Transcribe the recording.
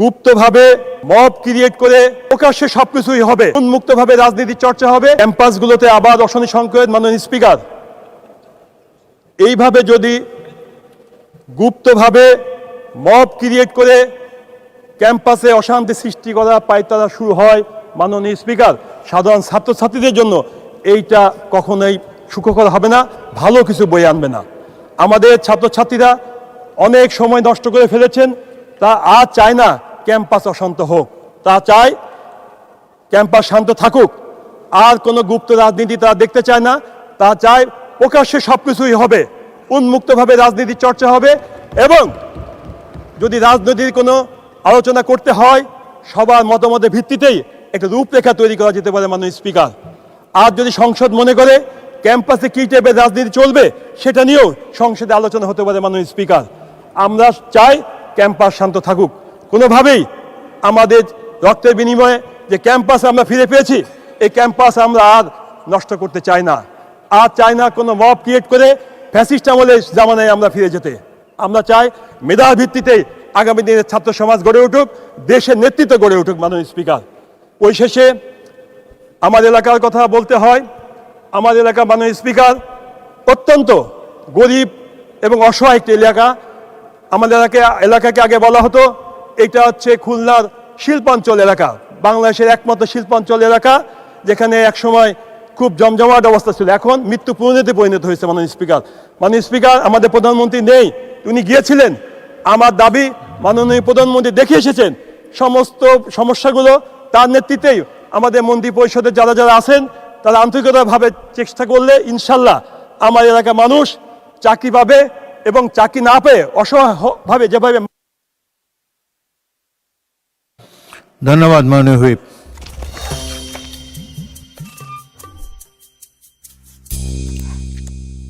গুপ্তভাবে mob create করে প্রকাশ্যে সবকিছুই হবে, উন্মুক্তভাবে রাজনীতির চর্চা হবে ক্যাম্পাসগুলোতে আবার অশনি সংকেত। মাননীয় স্পিকার, এইভাবে যদি গুপ্তভাবে মব ক্রিয়েট করে ক্যাম্পাসে অশান্তি সৃষ্টি করা পায়তারা শুরু হয়, মাননীয় স্পিকার, সাধারণ ছাত্রছাত্রীদের জন্য এইটা কখনোই সুখকর হবে না, ভালো কিছু বয়ে আনবে না। আমাদের ছাত্রছাত্রীরা অনেক সময় নষ্ট করে ফেলেছেন, তা আর চায় না ক্যাম্পাস অশান্ত হোক, তা চায় ক্যাম্পাস শান্ত থাকুক। আর কোনো গুপ্ত রাজনীতি তারা দেখতে চায় না, তা চায় প্রকাশ্যে সবকিছুই হবে, উন্মুক্তভাবে রাজনীতির চর্চা হবে এবং যদি রাজনীতির কোনো আলোচনা করতে হয় সবার মতামতের ভিত্তিতেই একটা রূপরেখা তৈরি করা যেতে পারে মাননীয় স্পিকার। আর যদি সংসদ মনে করে ক্যাম্পাসে কী টাইপের রাজনীতি চলবে সেটা নিয়েও সংসদে আলোচনা হতে পারে মাননীয় স্পিকার। আমরা চাই ক্যাম্পাস শান্ত থাকুক। কোনোভাবেই আমাদের রক্তের বিনিময়ে যে ক্যাম্পাস আমরা ফিরে পেয়েছি, এই ক্যাম্পাস আমরা আর নষ্ট করতে চাই না, আর চাই না কোনো মব ক্রিয়েট করে ফ্যাসিস্ট আমলের জামানায় আমরা ফিরে যেতে। আমরা চাই মেধার ভিত্তিতে আগামী দিনের ছাত্র সমাজ গড়ে উঠুক, দেশের নেতৃত্ব গড়ে উঠুক মাননীয় স্পিকার। পরিশেষে আমার এলাকার কথা বলতে হয়। আমার এলাকা মাননীয় স্পিকার অত্যন্ত গরিব এবং অসহায় একটি এলাকা। আমাদের এলাকাকে আগে বলা হতো এটা হচ্ছে খুলনার শিল্পাঞ্চল এলাকা, বাংলাদেশের একমাত্র শিল্পাঞ্চল এলাকা, যেখানে একসময় খুব জমজমাট অবস্থা ছিল, এখন মৃত্যু পরিণতি পরিণত হয়েছে মাননীয় স্পিকার। মাননীয় স্পিকার, আমাদের প্রধানমন্ত্রী নেই, উনি গিয়েছিলেন। আমার দাবি মাননীয় প্রধানমন্ত্রী দেখে এসেছেন সমস্ত সমস্যাগুলো, তার নেতৃত্বেই আমাদের মন্ত্রী পরিষদের যারা যারা আছেন তারা আন্তরিকতাভাবে চেষ্টা করলে ইনশাল্লাহ আমার এলাকার মানুষ চাকরি পাবে এবং চাকরি না পেয়ে অসহায়ভাবে যেভাবে। ধন্যবাদ মাননীয় হুইপ।